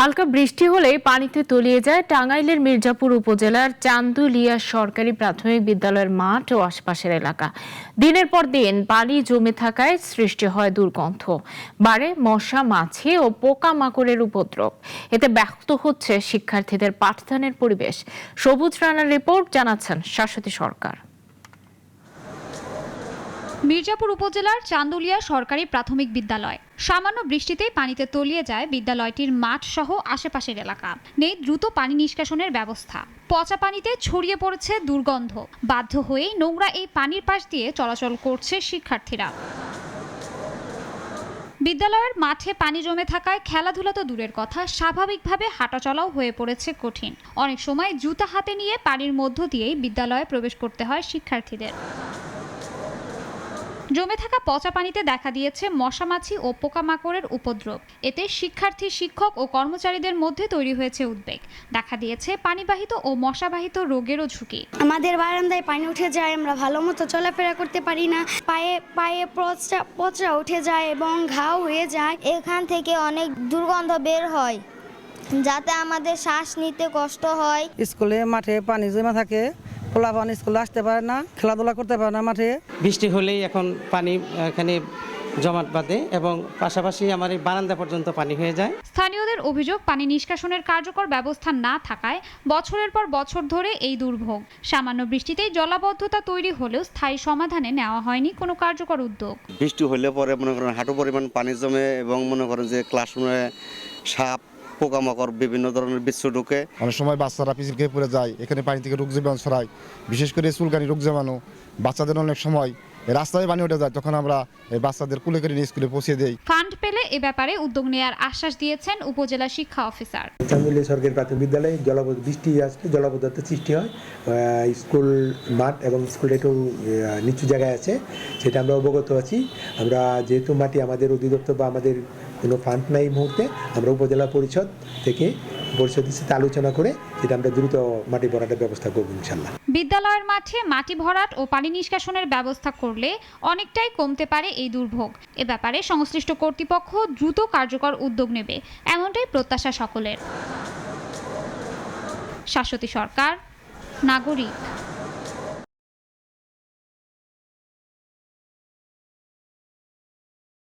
হালকা বৃষ্টি হলেই পানিতে তলিয়ে যায় টাঙ্গাইলের মির্জাপুর উপজেলার চান্দুলিয়া সরকারি প্রাথমিক বিদ্যালয়ের মাঠ ও আশপাশের এলাকা। দিনের পর দিন পানি জমে থাকায় সৃষ্টি হয় দুর্গন্ধ, বাড়ে মশা, মাছি ও পোকামাকড়ের উপদ্রব। এতে ব্যাহত হচ্ছে শিক্ষার্থীদের পাঠদানের পরিবেশ। সবুজ রানার রিপোর্ট, জানাচ্ছেন শাশ্বতী সরকার। মির্জাপুর উপজেলার চান্দুলিয়া সরকারি প্রাথমিক বিদ্যালয়। সামান্য বৃষ্টিতেই পানিতে তলিয়ে যায় বিদ্যালয়টির মাঠ সহ আশেপাশের এলাকা। নেই দ্রুত পানি নিষ্কাশনের ব্যবস্থা। পচা পানিতে ছড়িয়ে পড়েছে দুর্গন্ধ। বাধ্য হয়েই নোংরা এই পানির পাশ দিয়ে চলাচল করছে শিক্ষার্থীরা। বিদ্যালয়ের মাঠে পানি জমে থাকায় খেলাধুলা তো দূরের কথা, স্বাভাবিকভাবে হাঁটাচলাও হয়ে পড়েছে কঠিন। অনেক সময় জুতা হাতে নিয়ে পানির মধ্য দিয়েই বিদ্যালয়ে প্রবেশ করতে হয় শিক্ষার্থীদের। জমে থাকা পচা পানিতে দেখা দিয়েছে মশামাছি ও পোকামাকড়ের উপদ্রব। এতে শিক্ষার্থী, শিক্ষক ও কর্মচারীদের মধ্যে তৈরি হয়েছে উদ্বেগ। দেখা দিয়েছে পানিবাহিত ও মশাবাহিত রোগেরও ঝুঁকি। আমাদের বারান্দায় পানি উঠে যায়, আমরা ভালো মতো চলাফেরা করতে পারি না, পায়ে পায়ে পচা উঠে যায় এবং ঘাও হয়ে যায়। এখান থেকে অনেক দুর্গন্ধ বের হয়, যাতে আমাদের শ্বাস নিতে কষ্ট হয়। স্কুলে মাঠে পানি জমা থাকে, পোলাপান স্কুলে আসতে পারে না, খেলাধুলা করতে পারে না মাঠে। বৃষ্টি হলেই এখন পানি এখানে জমাট বাঁধে এবং পাশাপাশি আমার এই বারান্দা পর্যন্ত পানি হয়ে যায়। স্থানীয়দের অভিযোগ, পানি নিষ্কাশনের কার্যকর ব্যবস্থা না থাকায় বছরের পর বছর ধরে এই দুর্ভোগ। সামান্য বৃষ্টিতেই জলাবদ্ধতা তৈরি হলেও স্থায়ী সমাধানে নেওয়া হয়নি কোনো কার্যকর উদ্যোগ। বৃষ্টি হলে পরে মনে করেন হাঁটু পরিমাণ পানি জমে এবং মনে করেন যে ক্লাসরুমে সাপ, পোকামাকড়, বিভিন্ন ধরনের বিচ্ছু ঢুকে। অনেক সময় বাচ্চারা পিছিয়ে খেয়ে পড়ে যায়, এখানে পানি থেকে রোগ জীবাণু ছড়ায়, বিশেষ করে চুলকানি রোগ জীবাণু। বাচ্চাদের অনেক সময় রাস্তায় পানি উঠে যায়, তখন আমরা এই বাচ্চাদের কুলে করে নিয়ে স্কুলে পৌঁছে দেই। ফান্ড পেলে এ ব্যাপারে উদ্যোগ নেওয়ার আশ্বাস দিয়েছেন উপজেলা শিক্ষা অফিসার। চান্দুলিয়া সরকারি প্রাথমিক বিদ্যালয়ে বৃষ্টি আসলে জলাবদ্ধতা সৃষ্টি হয়। স্কুল মাঠ এবং স্কুলটা একটু নিচু জায়গায় আছে, সেটা আমরা অবগত আছি। আমরা যেহেতু মাটি আমাদের অধিদপ্তর বা আমাদের কোনো ফান্ড নাই মুহূর্তে, আমরা উপজেলা পরিষদের সাথে আলোচনা করে সেটা আমরা দ্রুত মাটি ভরাটের ব্যবস্থা করব ইনশাল্লাহ। বিদ্যালয়ের মাঠে মাটি ভরাট ও পানি নিষ্কাশনের ব্যবস্থা করলে অনেকটাই কমতে পারে এই দুর্ভোগ। এ ব্যাপারে সংশ্লিষ্ট কর্তৃপক্ষ দ্রুত কার্যকর উদ্যোগ নেবে, এমনটাই প্রত্যাশা সকলের। শাশ্বতী সরকার, নাগরিক।